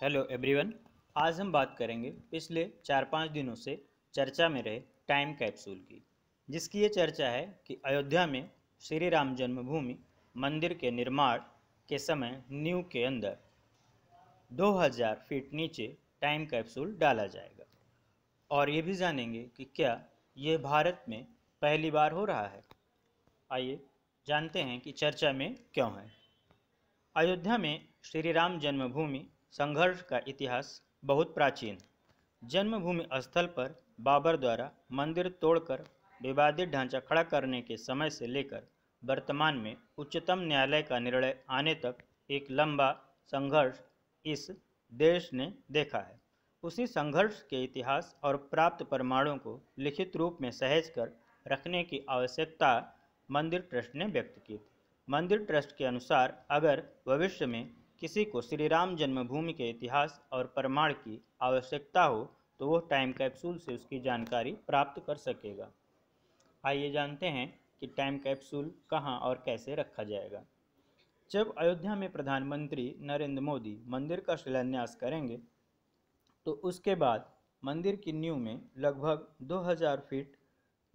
Hello everyone. आज हम बात करेंगे पिछले 4-5 दिनों से चर्चा में रहे टाइम कैप्सूल की, जिसकी ये चर्चा है कि अयोध्या में श्री राम जन्मभूमि मंदिर के निर्माण के समय नींव के अंदर 2000 फीट नीचे टाइम कैप्सूल डाला जाएगा। और ये भी जानेंगे कि क्या ये भारत में पहली बार हो रहा है। आइए जानते हैं कि चर्चा में क्यों है। अयोध्या में श्री राम जन्मभूमि संघर्ष का इतिहास बहुत प्राचीन है। जन्मभूमि स्थल पर बाबर द्वारा मंदिर तोड़कर विवादित ढांचा खड़ा करने के समय से लेकर वर्तमान में उच्चतम न्यायालय का निर्णय आने तक एक लंबा संघर्ष इस देश ने देखा है। उसी संघर्ष के इतिहास और प्राप्त प्रमाणों को लिखित रूप में सहेज कर रखने की आवश्यकता मंदिर ट्रस्ट ने व्यक्त की थी। मंदिर ट्रस्ट के अनुसार अगर भविष्य में किसी को श्री राम जन्मभूमि के इतिहास और प्रमाण की आवश्यकता हो तो वो टाइम कैप्सूल से उसकी जानकारी प्राप्त कर सकेगा। आइए जानते हैं कि टाइम कैप्सूल कहां और कैसे रखा जाएगा। जब अयोध्या में प्रधानमंत्री नरेंद्र मोदी मंदिर का शिलान्यास करेंगे तो उसके बाद मंदिर की नींव में लगभग 2000 फीट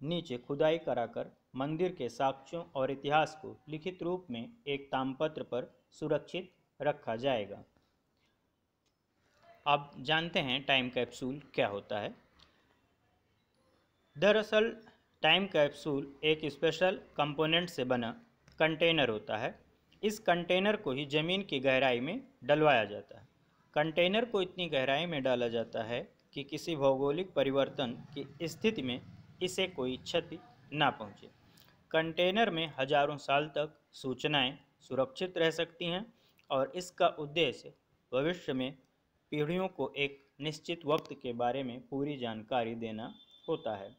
नीचे खुदाई कराकर मंदिर के साक्ष्यों और इतिहास को लिखित रूप में एक तामपत्र पर सुरक्षित रखा जाएगा। अब जानते हैं टाइम कैप्सूल क्या होता है। दरअसल टाइम कैप्सूल एक स्पेशल कंपोनेंट से बना कंटेनर होता है। इस कंटेनर को ही ज़मीन की गहराई में डलवाया जाता है। कंटेनर को इतनी गहराई में डाला जाता है कि किसी भौगोलिक परिवर्तन की स्थिति में इसे कोई क्षति ना पहुंचे। कंटेनर में हजारों साल तक सूचनाएं सुरक्षित रह सकती हैं और इसका उद्देश्य भविष्य में पीढ़ियों को एक निश्चित वक्त के बारे में पूरी जानकारी देना होता है।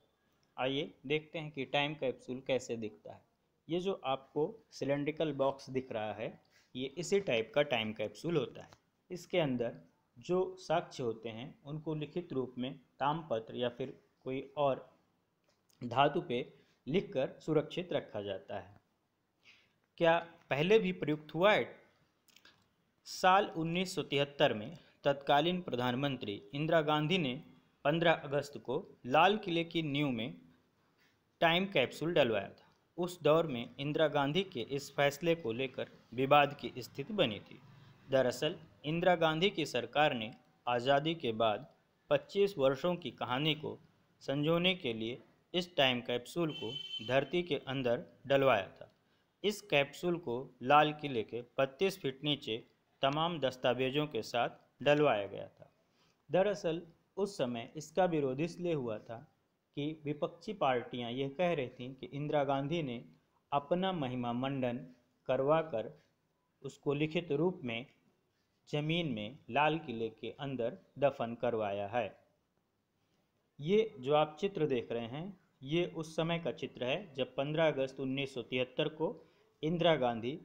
आइए देखते हैं कि टाइम कैप्सूल कैसे दिखता है। ये जो आपको सिलेंड्रिकल बॉक्स दिख रहा है, ये इसी टाइप का टाइम कैप्सूल होता है। इसके अंदर जो साक्ष्य होते हैं उनको लिखित रूप में तामपत्र या फिर कोई और धातु पे लिखकर सुरक्षित रखा जाता है। क्या पहले भी प्रयुक्त हुआ है? साल 1973 में तत्कालीन प्रधानमंत्री इंदिरा गांधी ने 15 अगस्त को लाल किले की नींव में टाइम कैप्सूल डलवाया था। उस दौर में इंदिरा गांधी के इस फैसले को लेकर विवाद की स्थिति बनी थी। दरअसल इंदिरा गांधी की सरकार ने आज़ादी के बाद 25 वर्षों की कहानी को संजोने के लिए इस टाइम कैप्सूल को धरती के अंदर डलवाया था। इस कैप्सूल को लाल किले के 32 फीट नीचे तमाम दस्तावेजों के साथ डलवाया गया था। दरअसल उस समय इसका विरोध इसलिए हुआ था कि विपक्षी पार्टियां यह कह रही थीं कि इंदिरा गांधी ने अपना महिमा मंडन करवा कर उसको लिखित रूप में जमीन में लाल किले के अंदर दफन करवाया है। ये जो आप चित्र देख रहे हैं ये उस समय का चित्र है जब 15 अगस्त 1973 को इंदिरा गांधी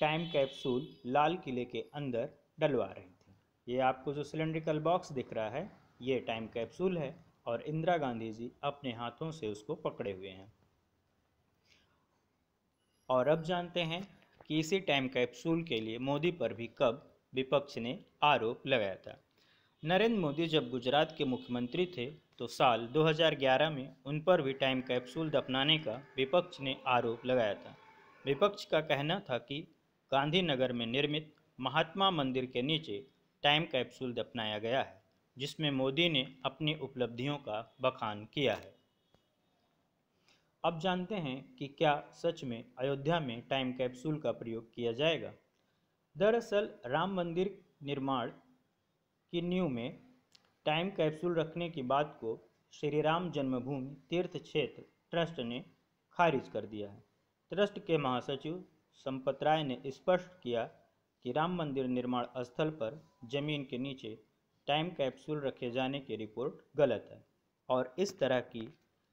टाइम कैप्सूल लाल किले के अंदर डलवा रही थी। ये आपको जो सिलेंड्रिकल बॉक्स दिख रहा है ये टाइम कैप्सूल है और इंदिरा गांधी जी अपने हाथों से उसको पकड़े हुए हैं। और अब जानते हैं कि इसी टाइम कैप्सूल के लिए मोदी पर भी कब विपक्ष ने आरोप लगाया था। नरेंद्र मोदी जब गुजरात के मुख्यमंत्री थे तो साल 2011 में उन पर भी टाइम कैप्सूल दफनाने का विपक्ष ने आरोप लगाया था। विपक्ष का कहना था कि गांधीनगर में निर्मित महात्मा मंदिर के नीचे टाइम कैप्सूल दफनाया गया है, जिसमें मोदी ने अपनी उपलब्धियों का बखान किया है। अब जानते हैं कि क्या सच में अयोध्या में टाइम कैप्सूल का प्रयोग किया जाएगा। दरअसल राम मंदिर निर्माण की नींव में टाइम कैप्सूल रखने की बात को श्री राम जन्मभूमि तीर्थ क्षेत्र ट्रस्ट ने खारिज कर दिया है। ट्रस्ट के महासचिव संपत राय ने स्पष्ट किया कि राम मंदिर निर्माण स्थल पर जमीन के नीचे टाइम कैप्सूल रखे जाने की रिपोर्ट गलत है और इस तरह की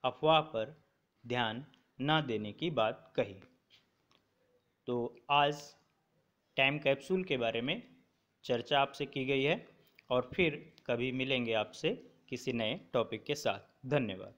अफवाह पर ध्यान न देने की बात कही। तो आज टाइम कैप्सूल के बारे में चर्चा आपसे की गई है और फिर कभी मिलेंगे आपसे किसी नए टॉपिक के साथ। धन्यवाद।